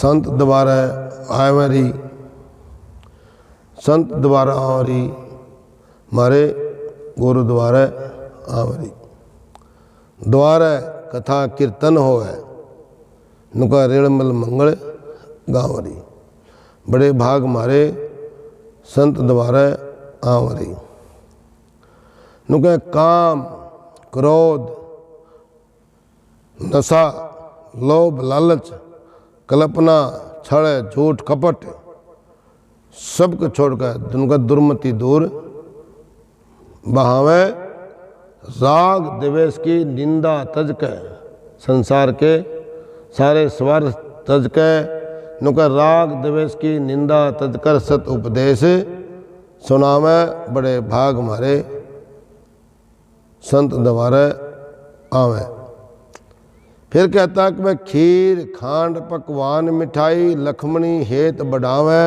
संत दोबारा आवरी, संत दोबारा आवरी, मारे गुरुद्वारा आवरी। द्वारा कथा कीर्तन होवे, नुका रेणमल मंगल गावरी। बड़े भाग मारे संत द्वारा आवरी। नुका काम क्रोध नशा लोभ लालच कल्पना छल झूठ कपट सबको छोड़कर उनका दुर्मति दूर बहावे। राग द्वेष की निंदा तज के, संसार के सारे स्वार्थ तज के, नुका राग द्वेष की निंदा तज कर सत उपदेश सुनावे। बड़े भाग मारे संत द्वारा आवे। फिर कहता कि वह खीर खांड पकवान मिठाई लक्ष्मणी हेत बढ़ावे।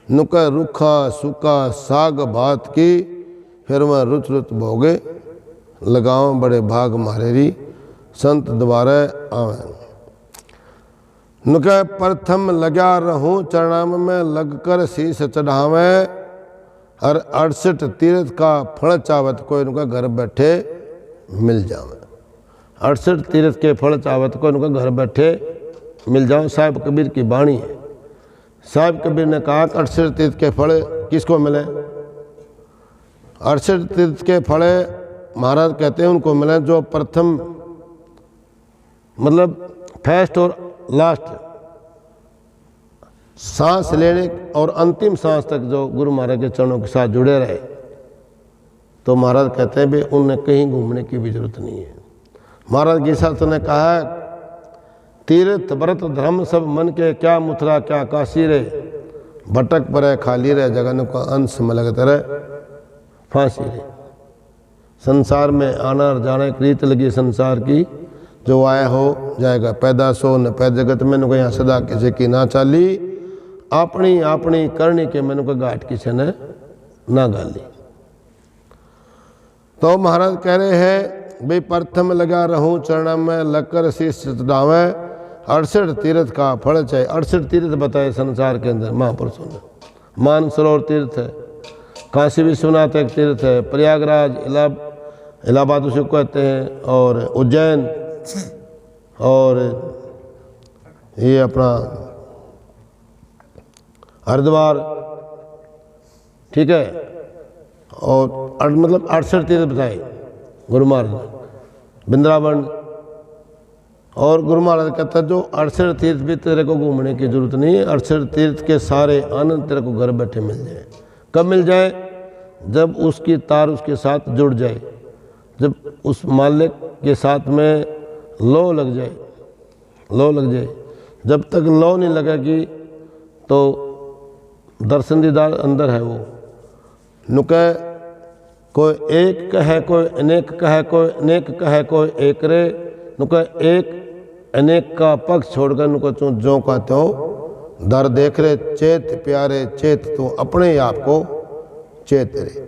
नुका रूखा सूखा साग भात की, फिर वह रुच रुच भोगे लगाओ। बड़े भाग मारे री संत द्वारा आवे। नुका प्रथम लगा रहूं चरणाम में लगकर शीश चढ़ावे। और 68 तीर्थ का फल चावत कोई नुका घर बैठे मिल जावे। 68 तीर्थ के फल चावत को उनका घर बैठे मिल जाओ। साहिब कबीर की वाणी है। साहिब कबीर ने कहा कि 68 तीर्थ के फल किसको मिले? 68 तीर्थ के फल महाराज कहते हैं उनको मिले जो प्रथम मतलब फर्स्ट और लास्ट सांस लेने और अंतिम सांस तक जो गुरु महाराज के चरणों के साथ जुड़े रहे, तो महाराज कहते हैं भी उन्हें कहीं घूमने की भी जरूरत नहीं है। महाराज गीसा ने कहा तीर्थ व्रत धर्म सब मन के, क्या मथुरा क्या काशी रे, भटक पड़े खाली रहे जगन को अंश में लगते रहे फांसी रे। संसार में आना और जाना एक रीत लगी संसार की, जो आया हो जाएगा। पैदा सो न पै जगत में नुको यहाँ सदा किसी की ना चाली, अपनी अपनी करनी के मैंने को घाट किसी ने ना गाली। तो महाराज कह रहे हैं भाई प्रथम लगा रहूं चरण में लगकर शीश चढ़ावे। 68 तीर्थ का फल चाहिए। 68 तीर्थ बताए संसार के अंदर महापुरुषों ने। मानसरोवर तीर्थ है, काशी विश्वनाथ एक तीर्थ है, प्रयागराज इलाहाबाद उसको कहते हैं, और उज्जैन, और ये अपना हरिद्वार, ठीक है। और मतलब 68 तीर्थ बताए गुरु महाराज ने, वृंदावन। और गुरु महाराज कहता है जो 68 तीर्थ भी तेरे को घूमने की जरूरत नहीं है। 68 तीर्थ के सारे आनंद तेरे को घर बैठे मिल जाए। कब मिल जाए? जब उसकी तार उसके साथ जुड़ जाए, जब उस मालिक के साथ में लो लग जाए, लो लग जाए। जब तक लो नहीं लगेगी तो दर्शन दीदार अंदर है वो। नुके कोई एक कहे कोई अनेक कहे, कोई अनेक कहे कोई एक रे। नुका एक अनेक का पक्ष छोड़कर नुको जो कहते हो दर देख रहे। चेत प्यारे चेत तू अपने आप को चेत रे।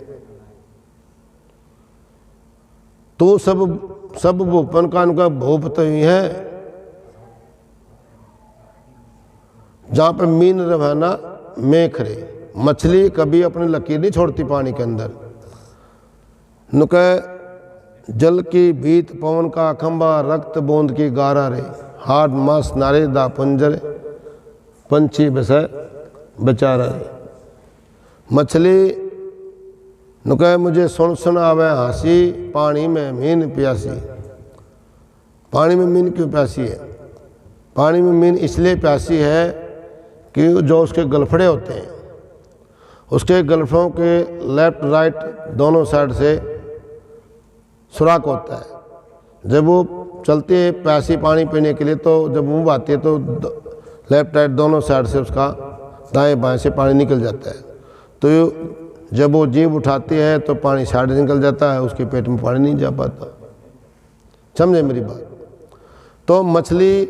तू सब भूपन का नुका भूप तो ही है। जहाँ पे मीन रहना मेख रे। मछली कभी अपनी लकीर नहीं छोड़ती पानी के अंदर। नुका जल की बीत पवन का खंबा रक्त बूंद की गारा रे। हाड मास नारे दा पंजर पंछी बसे बेचारा रे। मछली नुका मुझे सुन आवे हंसी, पानी में मीन प्यासी। पानी में मीन क्यों प्यासी है? पानी में मीन इसलिए प्यासी है कि जो उसके गलफड़े होते हैं, उसके गलफड़ों के लेफ्ट राइट दोनों साइड से सुराख होता है। जब वो चलती है प्यासी पानी पीने के लिए, तो जब मुँह आती है तो लेफ्ट राइट दोनों साइड से उसका दाएं बाएं से पानी निकल जाता है। तो जब वो जीभ उठाती है तो पानी साइड निकल जाता है, उसके पेट में पानी नहीं जा पाता। समझे मेरी बात? तो मछली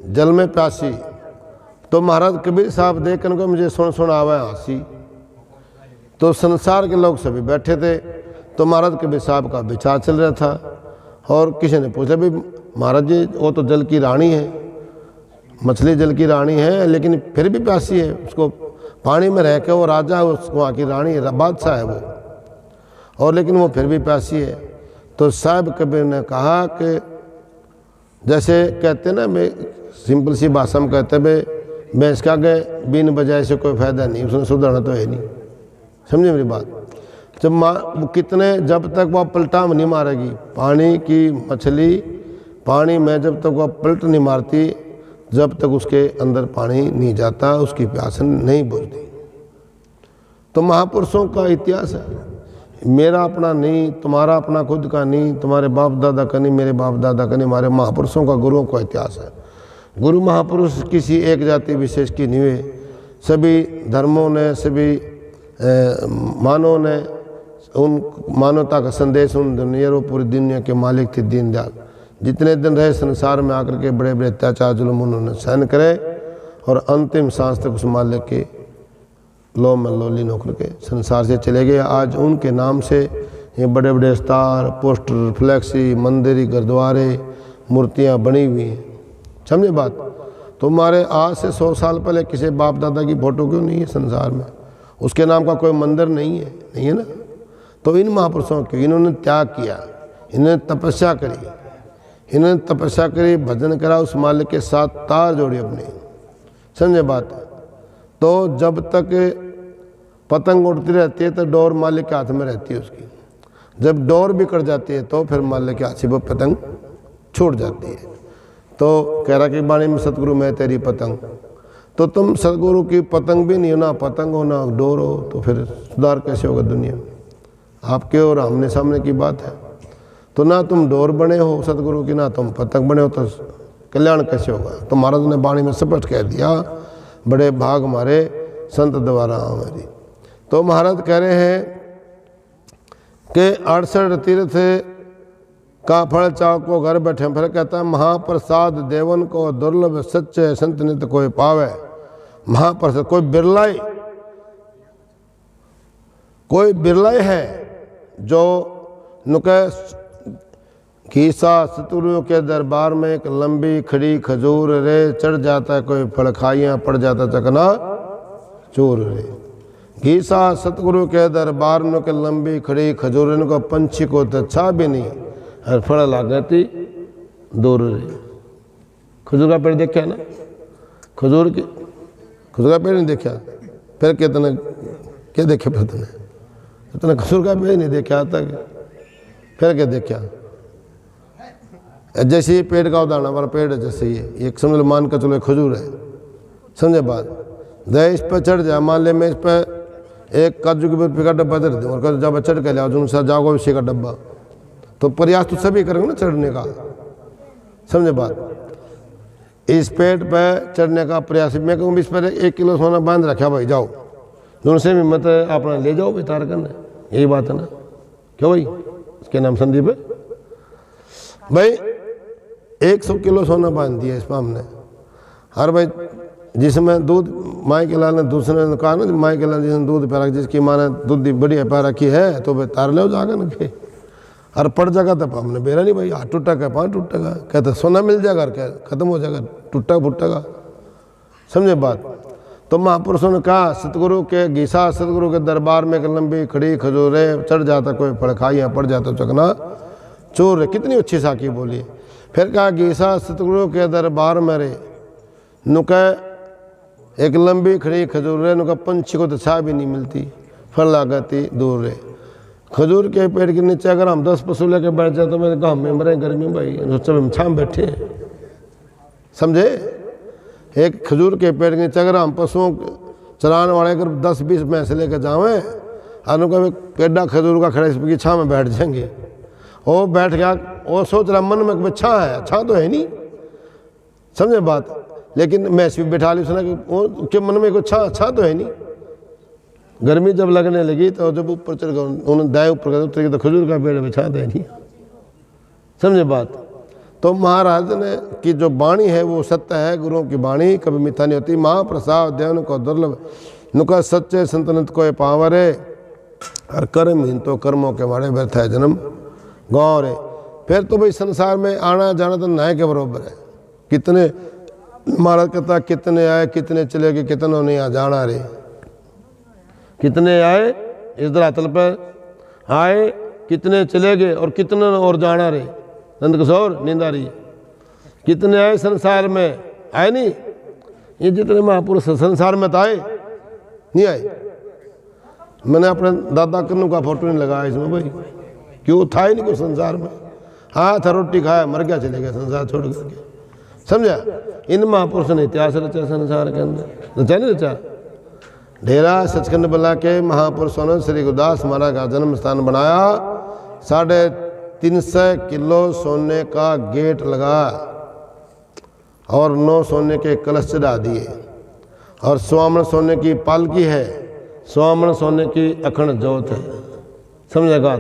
जल में प्यासी। तो महाराज कबीर साहब देख कर मुझे सुन आवा हंसी। तो संसार के लोग सभी बैठे थे। तो महाराज कबीर साहब का विचार चल रहा था, और किसी ने पूछा भी महाराज जी वो तो जल की रानी है, मछली जल की रानी है लेकिन फिर भी प्यासी है, उसको पानी में रह के वो राजा है, उसको वहाँ की रानी बादशाह है वो, और लेकिन वो फिर भी प्यासी है। तो साहब कबीर ने कहा कि जैसे कहते ना, मैं सिंपल सी भाषा में कहते भाई भैंस का गए बिन बजाय से कोई फ़ायदा नहीं, उसने सुधरना तो है नहीं। समझे मेरी बात? जब वो कितने, जब तक वह पलटाम नहीं मारेगी, पानी की मछली पानी में जब तक वह पलट नहीं मारती, जब तक उसके अंदर पानी नहीं जाता, उसकी प्यास नहीं बुझती। तो महापुरुषों का इतिहास है, मेरा अपना नहीं, तुम्हारा अपना खुद का नहीं, तुम्हारे बाप दादा का नहीं, मेरे बाप दादा का नहीं, हमारे महापुरुषों का, गुरुओं का इतिहास है। गुरु महापुरुष किसी एक जाति विशेष की नहीं हुए, सभी धर्मों ने, सभी मानव ने उन मानवता का संदेश उन दुनिया, पूरी दुनिया के मालिक थे दीनदयाल। जितने दिन रहे संसार में आकर के बड़े बड़े अत्याचार जुल्म उन्होंने सहन करे, और अंतिम सांस तक उस मालिक के लो में लोलीन होकर के संसार से चले गए। आज उनके नाम से ये बड़े बड़े स्टार, पोस्टर, फ्लैक्सी, मंदिर, गुरुद्वारे, मूर्तियाँ बनी हुई हैं। समझे बात? तुम्हारे आज से 100 साल पहले किसी बाप दादा की फोटो क्यों नहीं है संसार में? उसके नाम का कोई मंदिर नहीं है ना? तो इन महापुरुषों के, इन्होंने त्याग किया, इन्होंने तपस्या करी, भजन करा, उस मालिक के साथ तार जोड़ी अपने। समझे बात? तो जब तक पतंग उड़ती रहती है तो डोर मालिक के हाथ में रहती है उसकी, जब डोर भी कट जाती है तो फिर मालिक के हाथ से वो पतंग छूट जाती है। तो कह रहा कि बाणी में सतगुरु मैं तेरी पतंग, तो तुम सतगुरु की पतंग भी नहीं हो, ना पतंग हो ना डोर हो, तो फिर सुधार कैसे होगा दुनिया में? आपके और आमने सामने की बात है। तो ना तुम डोर बने हो सतगुरु की, ना तुम पतंग बने हो, तो कल्याण कैसे होगा? तो महाराज ने बाणी में स्पष्ट कह दिया, बड़े भाग हमारे संत द्वारा हमारी। तो महाराज कह रहे हैं कि 68 तीर्थ का फल चाव को घर बैठे, फिर कहता है महाप्रसाद देवन को दुर्लभ सच्चे संत नित कोई पावे। महाप्रसाद कोई बिरला है जो नुके घीसा सतगुरुओं के दरबार में एक लंबी खड़ी खजूर रे, चढ़ जाता है कोई फल खाइयाँ, पड़ जाता चकना चूर रे। घीसा सतगुरु के दरबार में के लंबी खड़ी खजूर, इनको पंछी को तो अच्छा भी नहीं, हर फल लागती दूर रे। खजूर का पेड़ देखा ना? खजूर का पेड़ नहीं देखा? फिर कितने क्या देखे? फिर तुमने इतना खजूर का पेड़ नहीं देखा तक, फिर क्या देखा? जैसे ये पेड़ का उदाहरण, हमारा पेड़ है जैसे ये समझ लो, मान का चलो खजूर है। समझे बात? दे इस पर चढ़ जाए, मान ले मैं इस पर एक काजू के बर्फी का डब्बा दे दूँ, और जब चढ़ के लाओ उनसे जाओगे उसी का डब्बा, तो प्रयास तो सभी करेंगे ना चढ़ने का। समझे बात? इस पेड़ पर चढ़ने का प्रयास, मैं कहूँ इस पर 1 किलो सोना बांध रखा भाई, जाओ उनसे भी मत अपना ले जाओ वितार करने, यही बात है ना? क्यों भाई? इसके नाम संदीप है भाई। 100 किलो सोना बांध दिया इस पर हमने। हर भाई जिसमें दूध माई के लाल ने, दूसरे ने कहा ना, माई के लाल जिसने दूध पै रखा, जिसकी माँ ने दूध बढ़िया पै रखी है, तो भाई तार ले जाकर ना के, और पड़ जाएगा तब हमने बेरा नहीं भाई, हाथ टूटेगा, पाँव टूटेगा, कहते सोना मिल जाएगा, क्या खत्म हो जाएगा, टूटा फूटेगा। समझे बात? तो महापुरुषों ने कहा सतगुरु के घीसा सतगुरु के दरबार में एक लंबी खड़ी खजूरे, चढ़ जाता कोई फल खाइयाँ, पड़ जाता चकना चोर। कितनी अच्छी साखी बोली। फिर कहा घीसा सतगुरु के दरबार में रे, नुका एक लंबी खड़ी खजूर रे, नुका पंछी को तो छाया भी नहीं मिलती, फल लागती दूर रे। खजूर के पेड़ के नीचे अगर हम 10 पशु लेके बैठ जाए तो मैंने कहा हम मरे गर्मी में भाई, हम छाम बैठे हैं। समझे? एक खजूर के पेड़ के नीचे अगर हम पशुओं चराने वाले अगर 10-20 भैंस लेकर जावें, अनुका पेड़ा खजूर का खड़ा इसकी छाँ में बैठ जाएंगे। वो बैठ गया, वो सोच रहा मन में छाँ है, छाँ तो है नहीं। समझे बात? लेकिन मैं भी बैठा ली, सुना कि वो के मन में कुछ छाँ तो है नहीं। गर्मी जब लगने लगी तो जब ऊपर चढ़ गया, उन्होंने दाएँ ऊपर गया तो खजूर का पेड़ में छाँ तो है नहीं। समझे बात? तो महाराज ने की जो वाणी है वो सत्य है, गुरुओं की वाणी कभी मिथ्या नहीं होती। महाप्रसाद देवन को दुर्लभ, नुका सच्चे संतनत को पावरे, और कर्महीन तो कर्मों के मारे व्यर्थ है जन्म गाँव रे। फिर तो भाई संसार में आना जाना तो नाय के बराबर है। कितने महाराज कहता कितने आए कितने चले गए, कितनों ने यहाँ जाना रे। कितने आए इस धरातल पर आए, कितने चले गए और कितने और जाना रे। नंद किशोर नींद आ रही है। कितने आए संसार में, आए नहीं। ये जितने महापुरुष संसार में तो आए नहीं आए। मैंने अपने दादा कन्नू का फोटो नहीं लगाया इसमें भाई, क्यों था ही नहीं कुछ संसार में। हाँ था, रोटी खाया, मर गया, चले गया संसार छोड़ करके, समझा। इन महापुरुषों ने इतिहास रचा संसार के अंदर, रचा नहीं रचा। डेरा सचखंड बल्ला के महापुरुषों ने श्री गुरुदास महाराज का जन्म स्थान बनाया। 350 किलो सोने का गेट लगा और 9 सोने के कलश चढ़ा दिए और स्वामन सोने की पालकी है, स्वामन सोने की अखंड ज्योत है, समझेगा।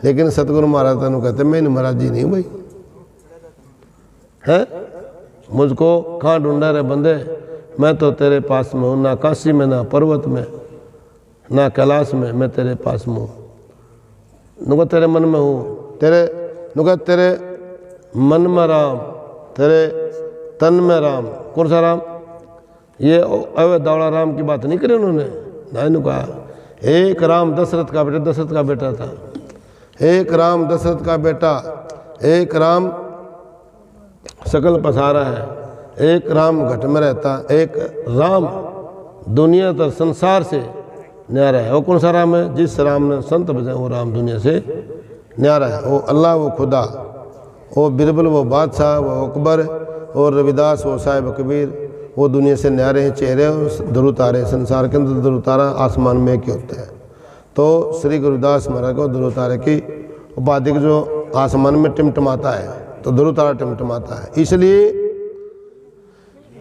लेकिन सतगुरु महाराज तेन कहते मैं महाराज जी नहीं भाई है, मुझको कहाँ ढूंढा रे बंदे, मैं तो तेरे पास में हूँ, ना काशी में, ना पर्वत में, ना कैलाश में, मैं तेरे पास में हूँ। नुका तेरे मन में हूँ, तेरे मन में राम, तेरे तन में राम। कौन सा राम? ये अवैध दौड़ा राम की बात नहीं करी उन्होंने, ना कहा एक राम दशरथ का बेटा, दशरथ का बेटा था। एक राम दशरथ का बेटा, एक राम सकल पसारा है, एक राम घट में रहता, एक राम दुनिया तक संसार से न्यारा है। वो कौन सा राम है? जिस राम ने संत बजाए वो राम दुनिया से न्यारा है। वो अल्लाह, वो खुदा, वो बिरबल, वो बादशाह, वो अकबर और रविदास, वो साहिब कबीर, वो दुनिया से न्यारे हैं। चेहरे ध्रुव तारे, संसार के अंदर ध्रुव तारा आसमान में क्या होता है। तो श्री गुरुदास महाराज को ध्रुव तारे की उपाधि जो आसमान में टिमटमाता है, तो ध्रुव तारा टिमटमाता है। इसलिए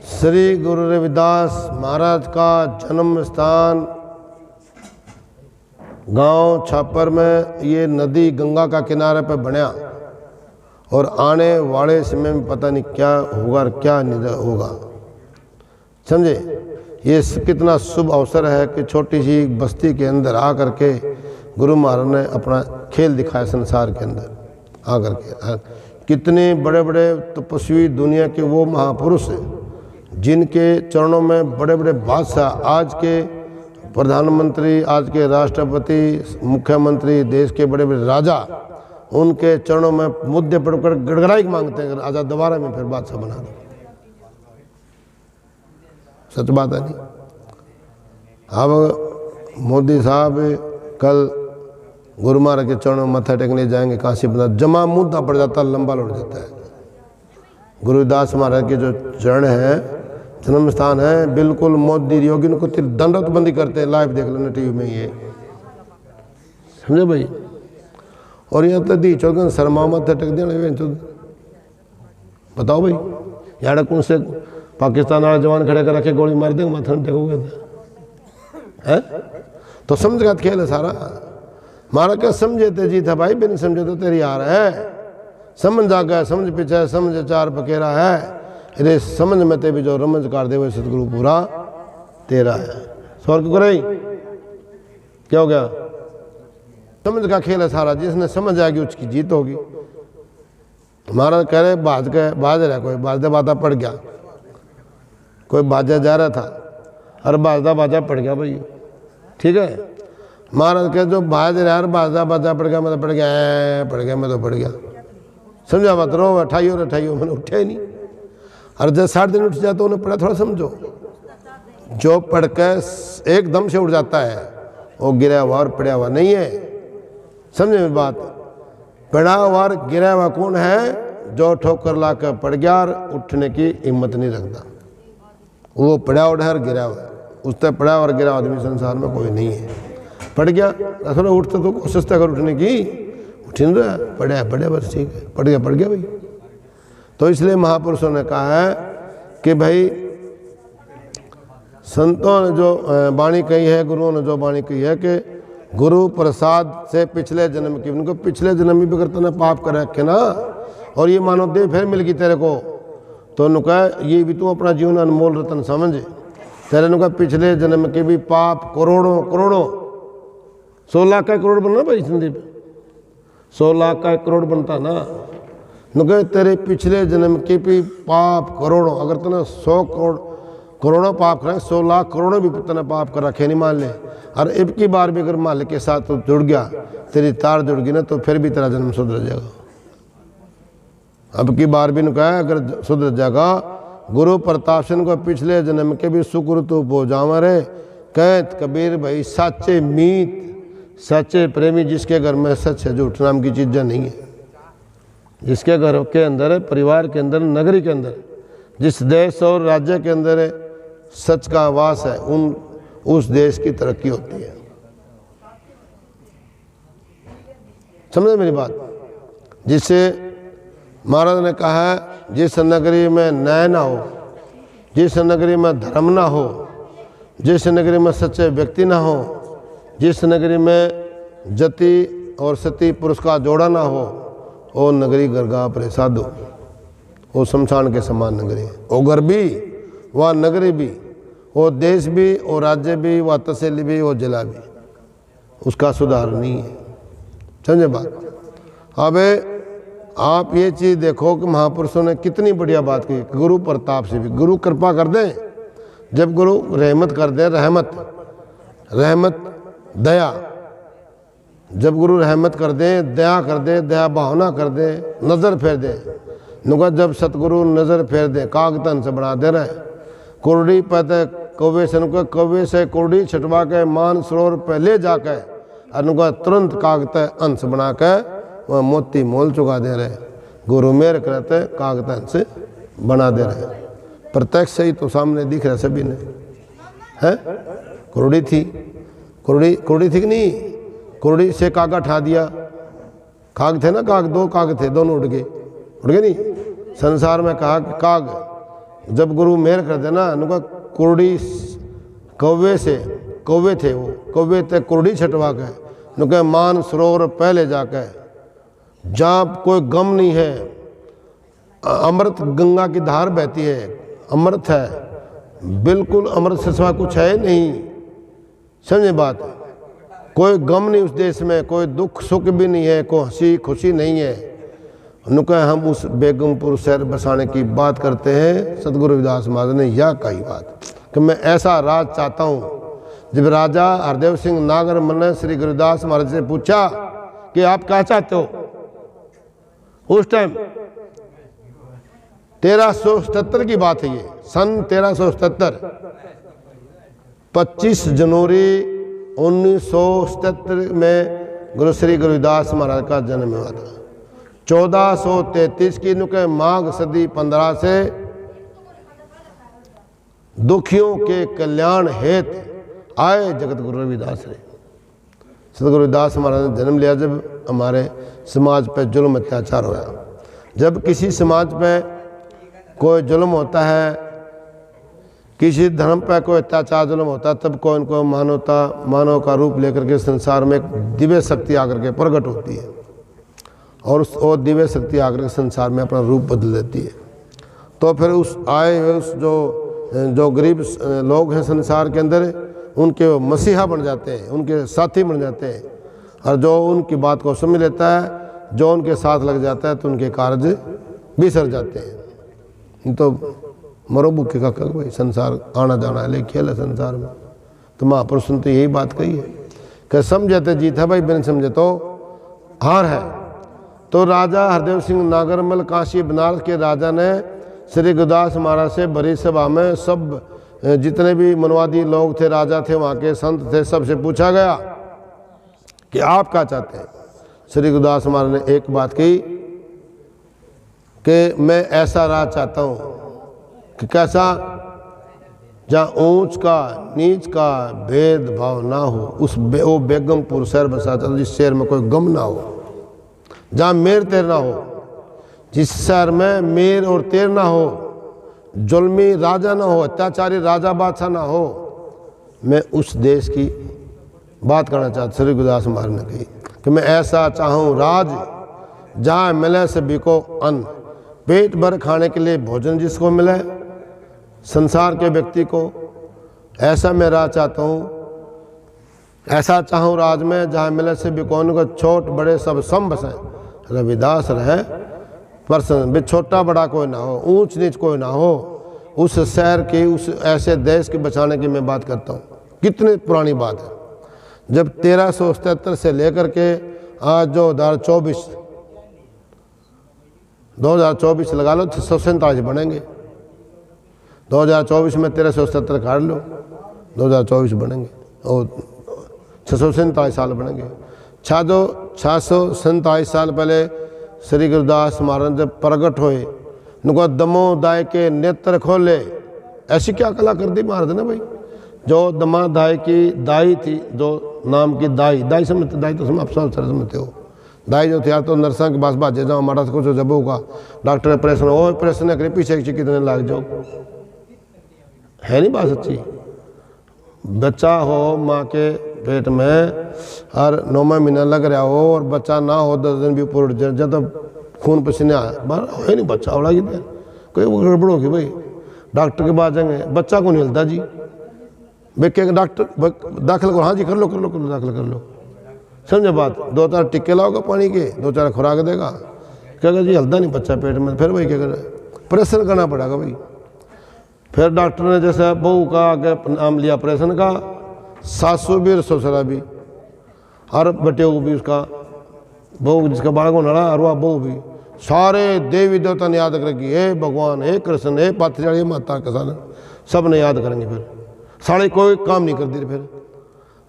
श्री गुरु रविदास महाराज का जन्म स्थान गांव छापर में, ये नदी गंगा का किनारे पर बनया और आने वाले समय में पता नहीं क्या होगा और क्या नहीं होगा, समझे। ये कितना शुभ अवसर है कि छोटी सी बस्ती के अंदर आकर के गुरु महाराज ने अपना खेल दिखाया संसार के अंदर आकर के। कितने बड़े बड़े तपस्वी दुनिया के वो महापुरुष हैं जिनके चरणों में बड़े बड़े बादशाह, आज के प्रधानमंत्री, आज के राष्ट्रपति, मुख्यमंत्री, देश के बड़े बड़े राजा, उनके चरणों में मुद्दे पड़कर गड़गड़ाई मांगते हैं, आजा दोबारा में फिर बादशाह बना दो। सच बात है नहीं। अब मोदी साहब कल गुरु महाराज के चरणों में मत्था टेकने जाएंगे, काशी बना, जमा मुद्दा पड़ जाता, लंबा लौट जाता है। गुरुदास महाराज के जो चरण है, जन्म स्थान है, बिल्कुल मोदी योगी को दंडवत बंदी करते हैं। लाइव देख लेना टीवी में, ये समझे भाई। और यहाँ तो दी चौगन शर्मा मत टक देना, बताओ भाई, यार कौन से पाकिस्तान वाले जवान खड़े कर रखे, गोली मार देंगे, माथा टेकोगे है। तो समझ का खेल है सारा। मारा क्या समझे थे जीत है भाई, बिन समझे तो तेरी हार है। समझ आ गया, समझ पीछे, समझ चार पकेरा है, अरे समझ में ते भी जो रमज कर दे वो सतगुरु पूरा तेरा है। स्वर्ग को रही क्या हो गया? समझ का खेल है सारा, जिसने समझ आएगी उसकी जीत होगी। महाराज कह रहे बाज रहा, कोई बाजदा बाजा पड़ गया, कोई बाजा जा रहा था और बाजदा बाजा पड़ गया भाई, ठीक है। महाराज कह जो बाज रहा है बाजदा बाजा पड़ गया, मैं तो पड़ गया, मैं तो पड़ गया, समझा मत रो, अठाइयो मैंने उठा ही नहीं। और जब 7 दिन उठ जाए तो उन्हें पढ़ा थोड़ा समझो। जो पढ़ कर एकदम से उठ जाता है वो गिरा हुआ और पड़ा हुआ नहीं है, समझे मेरी बात। पड़ा हुआ और गिरा हुआ कौन है? जो ठोकर ला कर पड़ गया और उठने की हिम्मत नहीं रखता, वो पड़ा उठा और गिरा हुआ। उससे पड़ा और गिरा आदमी संसार में कोई नहीं है। पड़ गया थोड़ा उठते तो कोशिश कर उठने की, उठ नहीं रहा, पड़ा बस ठीक है, पड़ गया भाई। तो इसलिए महापुरुषों ने कहा है कि भाई संतों ने जो वाणी कही है, गुरुओं ने जो वाणी कही है कि गुरु प्रसाद से पिछले जन्म की, उनको पिछले जन्म में भी अगर तूने पाप कर रखे ना और ये मानव देह फिर मिल गई तेरे को, तो उनका ये भी तू अपना जीवन अनमोल रतन समझ। तेरे उनका पिछले जन्म के भी पाप करोड़ों 100 लाख का करोड़ बनना भाई संदीप, 100 लाख का 1 करोड़ बनता ना, नुके तेरे पिछले जन्म के भी पाप करोड़ों, अगर तूने 100 करोड़ों पाप करे, 100 लाख करोड़ों भी तूने पाप कर रखे नहीं मान ले, और अब की बार भी अगर मालिक के साथ तो जुड़ गया, तेरी तार जुड़ गई ना, तो फिर भी तेरा जन्म सुधर जाएगा। अब की बार भी नुका है अगर सुधर जाएगा, गुरु प्रताप सिंह को पिछले जन्म के भी शुक्र तो पो जावा रे। कहत कबीर भाई सच्चे मीत सच्चे प्रेमी जिसके घर में सच है, झूठ नाम की चीज़ें नहीं है, जिसके घर के अंदर है, परिवार के अंदर, नगरी के अंदर, जिस देश और राज्य के अंदर है सच का वास है, उस देश की तरक्की होती है। समझे मेरी बात? जिससे महाराज ने कहा है, जिस नगरी में न्याय ना हो, जिस नगरी में धर्म ना हो, जिस नगरी में सच्चे व्यक्ति ना हो, जिस नगरी में जति और सती पुरुष का जोड़ा ना हो, वो नगरी गरगा परे साधु, वो शमशान के समान नगरी है। वो घर भी, वह नगरी भी, वो देश भी, वो राज्य भी, वह तहसील भी, वो जिला भी, उसका सुधार नहीं है। समझे बात? अब आप ये चीज़ देखो कि महापुरुषों ने कितनी बढ़िया बात की। गुरु प्रताप से भी गुरु कृपा कर दें, जब गुरु रहमत कर दे, रहमत दया, जब गुरु रहमत कर दे, दया कर दे, दया भावना कर दे, नज़र फेर दे, नुका जब सतगुरु नज़र फेर दे, कागतन से बना दे रहे, कुर्डी पहते कौवे से, नुका कौवे से कुर्डी छटवा के मान सरोवर पे ले जाके, और नुका तुरंत कागत अंश बना के वह मोती मोल चुका दे रहे। गुरु मेहर करते कागत अंश बना दे रहे, प्रत्यक्ष से ही तो सामने दिख रहा सभी ने। है कुर्डी थी, कुर्डी थी कि नहीं? कुर्डी से कागा ठा दिया, काग थे ना, काग दो काग थे, दोनों उड़ गए नहीं। संसार में कहा कि काग जब गुरु मेहर कर देना, उनका कुर्डी कौवे से, कौवे थे वो, कौवे थे कुर्डी छटवा के, उनके मान सरोवर पहले जाके, जहाँ कोई गम नहीं है, अमृत गंगा की धार बहती है, अमृत है, बिल्कुल अमृत से सिवा कुछ है नहीं। समझे बात? कोई गम नहीं उस देश में, कोई दुख सुख भी नहीं है, कोई हंसी खुशी नहीं है। उनका हम उस बेगमपुर शहर बसाने की बात करते हैं। सतगुरु रविदास महाराज ने यह कही बात कि मैं ऐसा राज चाहता हूँ। जब राजा हरदेव सिंह नागर मन ने श्री गुरुदास महाराज से पूछा कि आप क्या चाहते हो, उस टाइम 1377 की बात है, ये सन 1377, 25 जनवरी 1977 में गुरु श्री गुरुदास महाराज का जन्म हुआ था। 1433 की नुके माघ सदी 15 से दुखियों के कल्याण हेतु आए जगत गुरु रविदास रे। सतगुरु रविदास महाराज ने जन्म लिया जब हमारे समाज पे जुल्म अत्याचार होया। जब किसी समाज पे कोई जुल्म होता है, किसी धर्म पर कोई अत्याचार जुल्म होता है, तब कोई इनको मानव का रूप लेकर के संसार में एक दिव्य शक्ति आकर के प्रकट होती है, और उस दिव्य शक्ति आकर के संसार में अपना रूप बदल देती है। तो फिर उस आए हुए उस जो गरीब लोग हैं संसार के अंदर, उनके वो मसीहा बन जाते हैं, उनके साथी बन जाते हैं, और जो उनकी बात को समझ लेता है, जो उनके साथ लग जाता है, तो उनके कार्य बिसर जाते हैं। तो मरो भूखे का भाई, संसार आना जाना है, लेकिन खेल है संसार में। तो महापुरुष ने तो यही बात कही है कि समझे तो जीत है भाई, बिन समझे तो हार है। तो राजा हरदेव सिंह नागरमल काशी बनारस के राजा ने श्री गुरुदास महाराज से बड़ी सभा में सब जितने भी मनवादी लोग थे, राजा थे, वहाँ के संत थे, सबसे पूछा गया कि आप क्या चाहते हैं। श्री गुरुदास महाराज ने एक बात कही कि मैं ऐसा राज चाहता हूँ कि कैसा, जहाँ ऊंच का नीच का भेदभाव ना हो, वो बेगमपुर शहर बसा चाहता, जिस शहर में कोई गम ना हो, जहाँ मेर तेर ना हो, जिस शहर में मेर और तेर ना हो, जुल्मी राजा ना हो, अत्याचारी राजा बादशाह ना हो। मैं उस देश की बात करना चाहता। श्री गुरुदास महाराज ने कही कि मैं ऐसा चाहूँ राज जहाँ मिले सभी को अन्न, पेट भर खाने के लिए भोजन जिसको मिले संसार के व्यक्ति को, ऐसा मैं राज चाहता हूँ। ऐसा चाहूँ राज में जहाँ मिले सभी को, उनको छोट बड़े सब सम बसें, रविदास रहे पर्सन भी, छोटा बड़ा कोई ना हो, ऊंच नीच कोई ना हो, उस शहर की, उस ऐसे देश के बचाने की मैं बात करता हूँ। कितनी पुरानी बात है। जब 1377 से लेकर के आज जो 2024 लगा लो, 647 बनेंगे। 2024 में 1377 काट लो, 2024 बनेंगे और 647 साल बनेंगे। 647 साल पहले श्री गुरुदास महाराज जब प्रकट हुए, उनको दमोदाय के नेत्र खोले। ऐसी क्या कला कर दी महाराज ने भाई। जो दमादाय की दाई थी, जो नाम की दाई समझते, दाई तो आप समझते हो। दाई जो थे तो नर्सा के पास बाजे जाओ, महाराज को जब होगा डॉक्टर ऑपरेशन हो, ऑपरेशन करे पीछे कितने लाग जाओ, है नहीं बात सच्ची। बच्चा हो माँ के पेट में और 9वां महीना लग रहा हो और बच्चा ना हो 10 दिन भी ऊपर उठ जाए, जब खून पसीने आए बाहर है नहीं, बच्चा उड़ा कितने कोई गड़बड़ होगी भाई। डॉक्टर के पास जाएंगे, बच्चा को नहीं हिलता जी, बेके डॉक्टर दाखिल करो, हाँ जी कर लो दाखिल कर लो, समझे बात। 2-4 टिक्के लाओगे पानी के, 2-4 खुराक देगा, क्या कर जी हिलता नहीं बच्चा पेट में, फिर भाई क्या करे, ऑपरेशन करना पड़ेगा भाई। फिर डॉक्टर ने जैसे बहू का आगे नाम लिया ऑपरेशन का, सासू भी ससुरा भी और बटेऊ भी, उसका बहू जिसका बालक होना रहा और वह बहू भी, सारे देवी देवता ने याद करेगी, हे भगवान, हे कृष्ण, हे पाथरी, हे माता किसान, सब ने याद करेंगे। फिर सारे कोई काम नहीं कर दी। फिर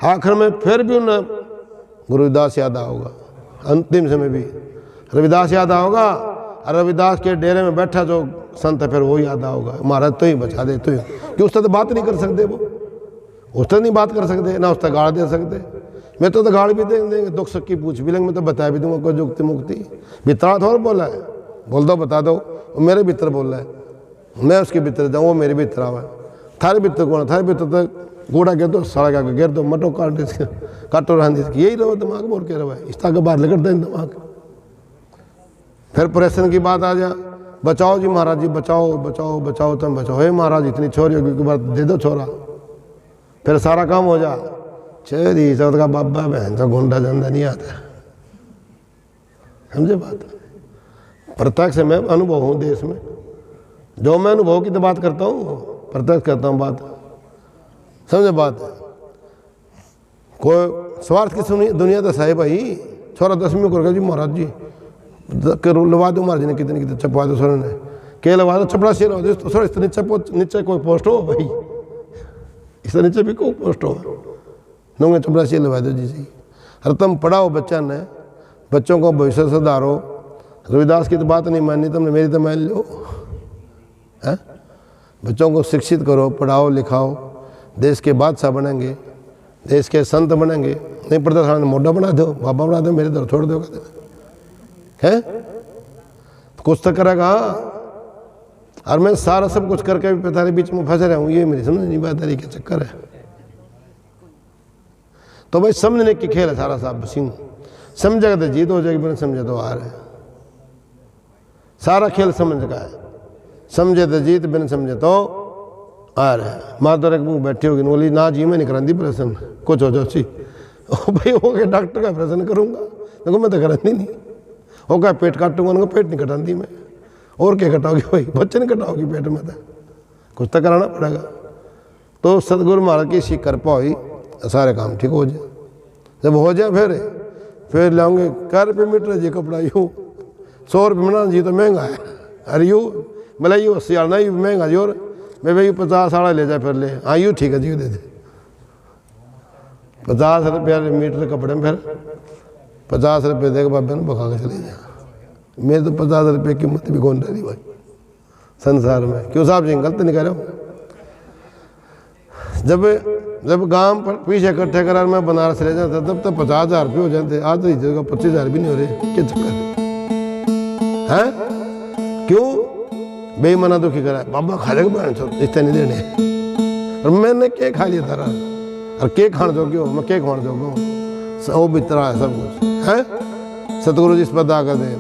आखिर में फिर भी उन्हें गुरुदास याद आओगा, अंतिम समय भी रविदास याद आओगा, और रविदास के डेरे में बैठा जो संत है फिर वो याद आओगा, महाराज तो ही बचा दे, तो ही, कि उससे तो बात नहीं कर सकते, वो उससे नहीं बात कर सकते, ना उससे गाड़ दे सकते। मैं तो गाड़ भी दे देंगे, दुख सुख की पूछ भी लेंगे, मैं तो बता भी दूंगा कोई जुक्ति मुक्ति। भीतरा थोड़ा बोला है, बोल दो बता दो, वो मेरे भीतर बोल रहा है, मैं उसके भीतर जाऊँ, वो मेरे भीतर आवा है। थारे भीतर कौन, थारे भीतर तो घोड़ा गिर दो, सड़क आके गिर दो, मटो काटो रहा, यही रहो दिमाग में, और क्या रहा है, इस तरह के बाहर लेकर दें दिमाग। फिर प्रश्न की बात आ जा, बचाओ जी महाराज जी, बचाओ बचाओ बचाओ, तुम बचाओ, हे महाराज इतनी छोरियों की बात दे दो छोरा, फिर सारा काम हो जा। चेरी चौथ का बाबा बहन तो गुंडा जंदा नहीं आता, समझे बात। प्रत्यक्ष मैं अनुभव हूँ देश में, जो मैं अनुभव की तो बात करता हूँ, प्रत्यक्ष करता हूँ बात, समझे बात। कोई स्वार्थ की सुनी दुनिया तो साहिब भाई, छोरा 10वीं कर गया जी महाराज जी, लवा दो महाराज ने कितने चपवा दो, सोरे ने के लवा दो, चपड़ा से लवा दो, सर इस नीचे कोई पोस्ट हो भाई, इस नीचे भी कोई पोस्ट हो, नोंगे चपड़ा से लवा दो जी सही। अरे तुम पढ़ाओ बच्चा ने, बच्चों को भविष्य सुधारो। रविदास की तो बात नहीं माननी तुमने, मेरी तो मान लो है। बच्चों को शिक्षित करो, पढ़ाओ लिखाओ, देश के बादशाह बनेंगे, देश के संत बनेंगे। नहीं पढ़ता सामने मोटा बना दो, बाबा बना दो, मेरे दर छोड़ दो, है कुछ तो करेगा। और मैं सारा सब कुछ करके भी पिता के बीच में फंस रहा हूँ, ये मेरी समझ नहीं बात के चक्कर है। तो भाई समझने की खेल है सारा साहब सिंह, समझेगा तो जीत हो जाएगी, बिना समझे तो हार है। सारा खेल समझ का है, समझे तो जीत, बिना समझे तो हार है। माता एक मुँह बैठी होगी, बोली ना जी मैं नहीं कराती ऑपरेशन, कुछ हो जाओ सी भाई, हो गया डॉक्टर का ऑपरेशन करूँगा, देखो मैं तो कराती नहीं, हो गया पेट काटूंगा, उनको पेट नहीं कटाती मैं, और क्या कटाओगी भाई, बच्चे नहीं कटाओगी पेट में, तो कुछ तो कराना पड़ेगा। तो सतगुरु महाराज की सी कृपा हुई, सारे काम ठीक हो जाए। जब हो जाए फिर लाऊंगे क्या रुपये मीटर जी कपड़ा, यूँ 100 रुपये बनाना जी तो महंगा है, अरे यूँ मतलब यूँ 80 आना यूँ महंगा जी, और मैं भाई 50 आड़ा ले जाए फिर ले, हाँ यूँ ठीक है जी दे दे 50 रुपया मीटर कपड़े में, फिर 50 रुपये देकर बाबे ने बखा के चले जाए। मेरे तो 50 रुपये की कीमत भी कौन रही भाई संसार में, क्यों साहब जी गलत नहीं कह रहा हूँ। जब गांव पर पीछे इकट्ठे करा मैं बनारस ले जाता तब तो 50,000 रुपये हो जाते, आज तो इस जगह 25,000 भी नहीं हो रहे, क्या चक्कर है? क्यों बेईमाना दुखी करा, बाबा खा लेगा इतने नहीं देने, और मैंने केक खा लिया था, और केक खाने जो क्यों, मैं केक खाने जो क्यों, वो बितरा है सब कुछ है। सतगुरु जी इस पर दा कर दे।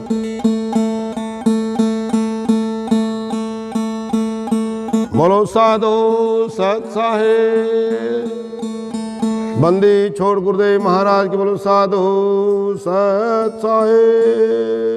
बोलो साधो सत साहेब, बंदी छोड़ गुरुदेव महाराज की, बोलो साधो सत साहेब।